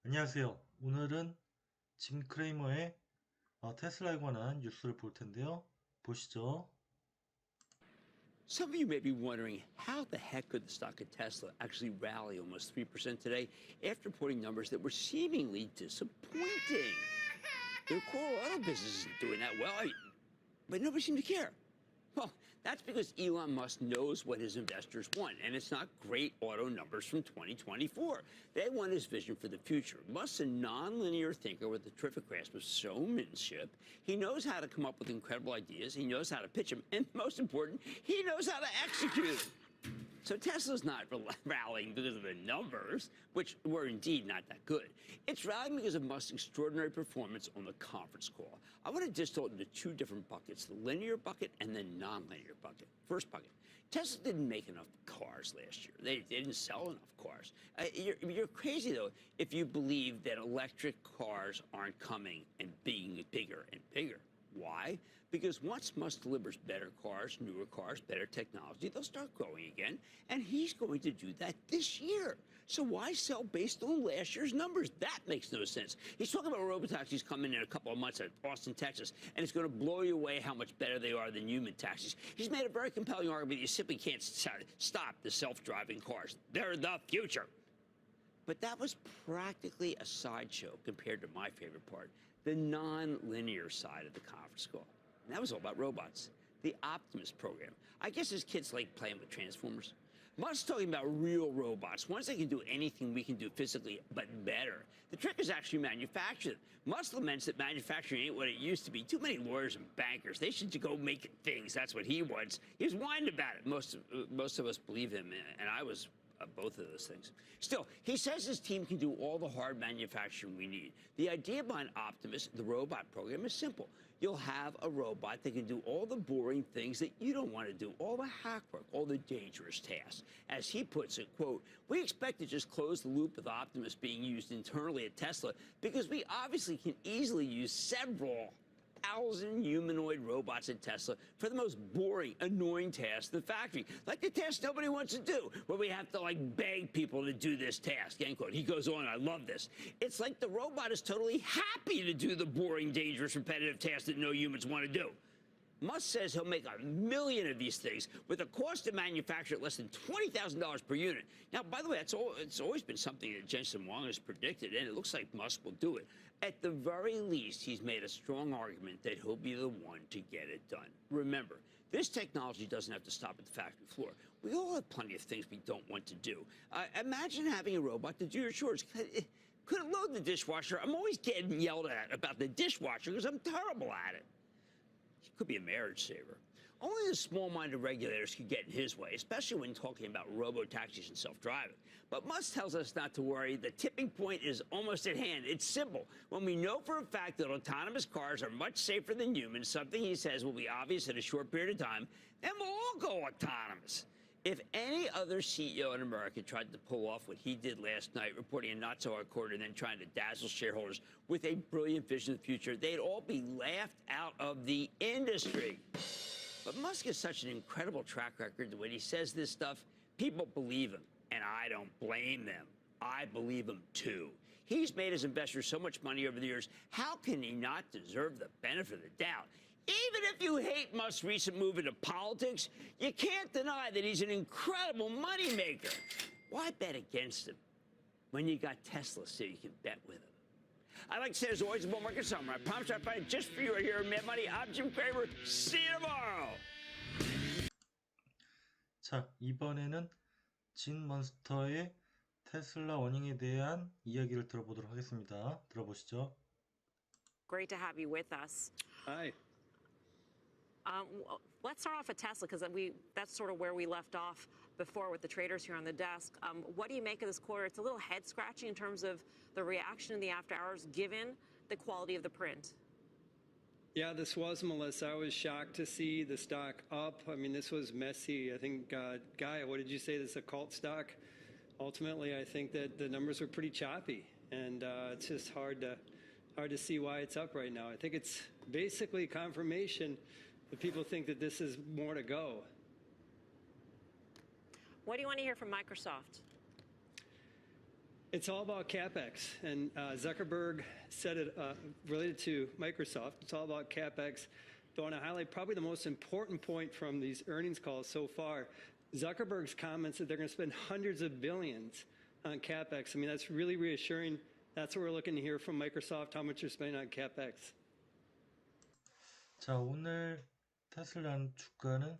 안녕하세요. 오늘은 짐크레이머의 테슬라에 관한 뉴스를 볼 텐데요. 보시죠. Some of you may be wondering how the heck could the stock of Tesla actually rally almost 3% today after reporting numbers that were seemingly disappointing. Their core auto business isn't doing that well, but nobody seemed to care. Well, that's because Elon Musk knows what his investors want, and it's not great auto numbers from 2024. They want his vision for the future. Musk's a nonlinear thinker with a terrific grasp of showmanship. He knows how to come up with incredible ideas. He knows how to pitch them, and most important, he knows how to execute them. So Tesla's not rallying because of the numbers, which were indeed not that good. It's rallying because of Musk's extraordinary performance on the conference call. I want to distill it into two different buckets, the linear bucket and the nonlinear bucket. First bucket, Tesla didn't make enough cars last year. They didn't sell enough cars. You're crazy, though, if you believe that electric cars aren't coming and being bigger and bigger. Why? Because once Musk delivers better cars, newer cars, better technology, they'll start growing again, and he's going to do that this year. So why sell based on last year's numbers? That makes no sense. He's talking about robotaxis coming in a couple of months at Austin, Texas, and it's going to blow you away how much better they are than human taxis. He's made a very compelling argument. You simply can't stop the self-driving cars. They're the future. But that was practically a sideshow compared to my favorite part, the non-linear side of the conference call. And that was all about robots, the Optimus program. I guess his kids like playing with Transformers. Musk's talking about real robots, ones that can do anything we can do physically, but better. The trick is actually manufacturing them. Musk laments that manufacturing ain't what it used to be. Too many lawyers and bankers. They should go make things. That's what he wants. He was whining about it. Most of us believe him, and I was both of those things. Still, he says his team can do all the hard manufacturing we need. The idea behind Optimus, the robot program, is simple. You'll have a robot that can do all the boring things that you don't want to do, all the hack work, all the dangerous tasks. As he puts it, quote, we expect to just close the loop with Optimus being used internally at Tesla because we obviously can easily use several thousand humanoid robots at Tesla for the most boring, annoying tasks in the factory, like the task nobody wants to do, where we have to beg people to do this task, end quote. He goes on, I love this. It's like the robot is totally happy to do the boring, dangerous, repetitive tasks that no humans want to do. Musk says he'll make 1 million of these things with a cost to manufacture at less than $20,000 per unit. Now, by the way, it's always been something that Jensen Huang has predicted, and it looks like Musk will do it. At the very least, he's made a strong argument that he'll be the one to get it done. Remember, this technology doesn't have to stop at the factory floor. We all have plenty of things we don't want to do. Imagine having a robot to do your chores. Could it load the dishwasher? I'm always getting yelled at about the dishwasher because I'm terrible at it. It could be a marriage saver. Only the small-minded regulators could get in his way, especially when talking about robo-taxis and self-driving. But Musk tells us not to worry. The tipping point is almost at hand. It's simple. When we know for a fact that autonomous cars are much safer than humans, something he says will be obvious in a short period of time, then we'll all go autonomous. If any other CEO in America tried to pull off what he did last night, reporting a not-so-hard quarter and then trying to dazzle shareholders with a brilliant vision of the future, they'd all be laughed out of the industry. But Musk has such an incredible track record that when he says this stuff, people believe him, and I don't blame them. I believe him, too. He's made his investors so much money over the years. How can he not deserve the benefit of the doubt? Even if you hate Musk's recent move into politics, you can't deny that he's an incredible moneymaker. Why bet against him when you got Tesla so you can bet with him? I like to say, as always, a bull market summer. I promise I'll find it just for you right here in Mad Money. I'm Jim Cramer. See you tomorrow. 자, 이번에는 진 몬스터의 테슬라 어닝에 대한 이야기를 들어보도록 하겠습니다. 들어보시죠. Great to have you with us. Hi. Let's start off at Tesla, because that's sort of where we left off before with the traders here on the desk. What do you make of this quarter? It's a little head-scratching in terms of the reaction in the after hours, given the quality of the print. Yeah, this was, Melissa. I was shocked to see the stock up. I mean, this was messy. I think, Guy, what did you say? This is a cult stock? Ultimately, I think that the numbers were pretty choppy, and it's just hard to see why it's up right now. I think it's basically confirmation that people think that this is more to go. What do you want to hear from Microsoft? It's all about CapEx. And Zuckerberg said it related to Microsoft. It's all about CapEx. But I want to highlight probably the most important point from these earnings calls so far. Zuckerberg's comments that they're going to spend hundreds of billions on CapEx. I mean, that's really reassuring. That's what we're looking to hear from Microsoft, how much they're spending on CapEx. 자, 오늘 테슬라 주가는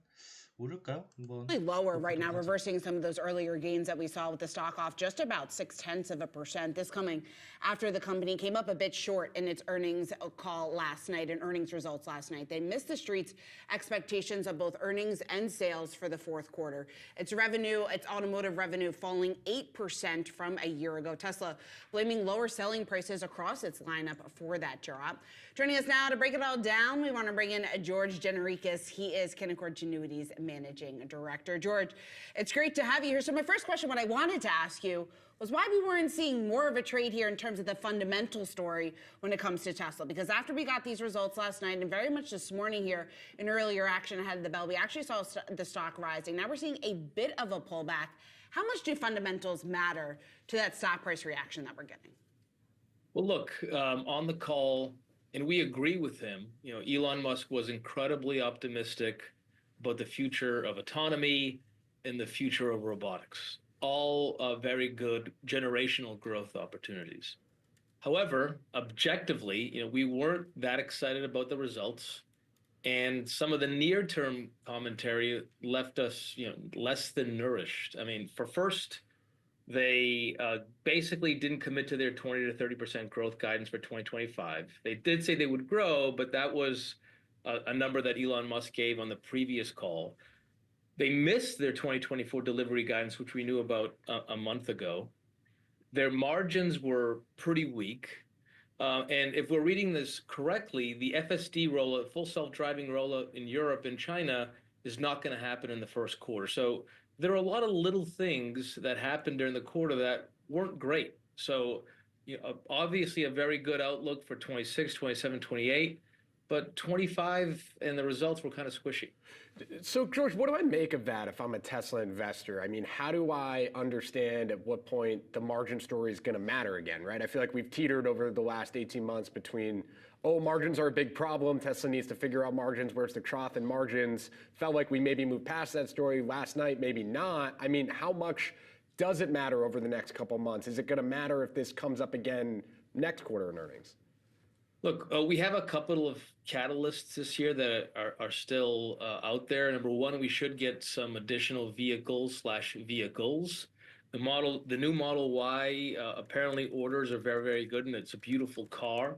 오를까요? 한번 Lower right now, 보도록 하죠. reversing some of those earlier gains that we saw with the stock off just about 0.6%. This coming after the company came up a bit short in its earnings call last night and earnings results last night. They missed the street's expectations of both earnings and sales for the fourth quarter. Its automotive revenue falling 8% from a year ago. Tesla blaming lower selling prices across its lineup for that drop. Joining us now to break it all down, we want to bring in George Gianarikas. He is Canaccord Genetity's managing director. George, it's great to have you here. So my first question, what I wanted to ask you was why we weren't seeing more of a trade here in terms of the fundamental story when it comes to Tesla. Because after we got these results last night and very much this morning here in earlier action ahead of the bell, we actually saw the stock rising. Now we're seeing a bit of a pullback. How much do fundamentals matter to that stock price reaction that we're getting? Well, look, on the call, and we agree with him, Elon Musk was incredibly optimistic about the future of autonomy and the future of robotics. All very good generational growth opportunities. However, objectively, we weren't that excited about the results, and some of the near-term commentary left us, less than nourished. I mean, first, they basically didn't commit to their 20 to 30% growth guidance for 2025. They did say they would grow, but that was a number that Elon Musk gave on the previous call. They missed their 2024 delivery guidance, which we knew about a month ago. Their margins were pretty weak. And if we're reading this correctly, the FSD rollout, full self-driving rollout in Europe and China is not going to happen in the first quarter. So there are a lot of little things that happened during the quarter that weren't great. So obviously a very good outlook for 26, 27, 28, but 25 and the results were kind of squishy. So, George, what do I make of that if I'm a Tesla investor? I mean, how do I understand at what point the margin story is going to matter again, right? I feel like we've teetered over the last 18 months between, margins are a big problem. Tesla needs to figure out margins. Where's the trough in margins? Felt like we maybe moved past that story last night, maybe not. I mean, how much does it matter over the next couple months? Is it going to matter if this comes up again next quarter in earnings? Look, we have a couple of catalysts this year that are still out there. Number one, we should get some additional vehicles. The new Model Y, apparently orders are very, very good, and it's a beautiful car.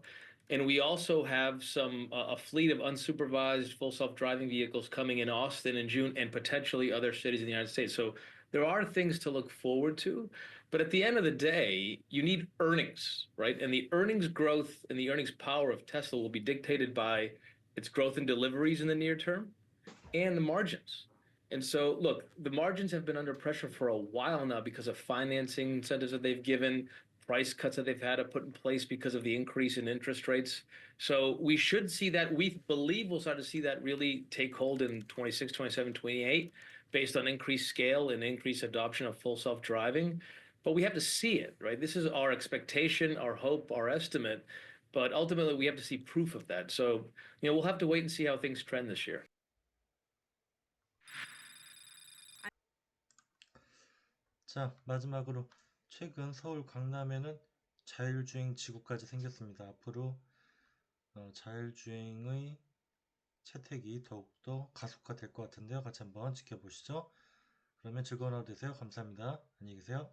And we also have a fleet of unsupervised full self-driving vehicles coming in Austin in June and potentially other cities in the United States. So there are things to look forward to. But at the end of the day, you need earnings, right? And the earnings growth and the earnings power of Tesla will be dictated by its growth in deliveries in the near term and the margins. And so, look, the margins have been under pressure for a while now because of financing incentives that they've given, price cuts that they've had to put in place because of the increase in interest rates. So we should see that. We believe we'll start to see that really take hold in 26, 27, 28, based on increased scale and increased adoption of full self-driving. But we have to see it, right? This is our expectation, our hope, our estimate. But ultimately, we have to see proof of that. So, we'll have to wait and see how things trend this year. 자, 마지막으로 최근 서울 강남에는 자율주행 지구까지 생겼습니다. 앞으로 자율주행의 채택이 더욱더 가속화될 것 같은데요. 같이 한번 지켜보시죠. 그러면 즐거운 하루 되세요. 감사합니다. 안녕히 계세요.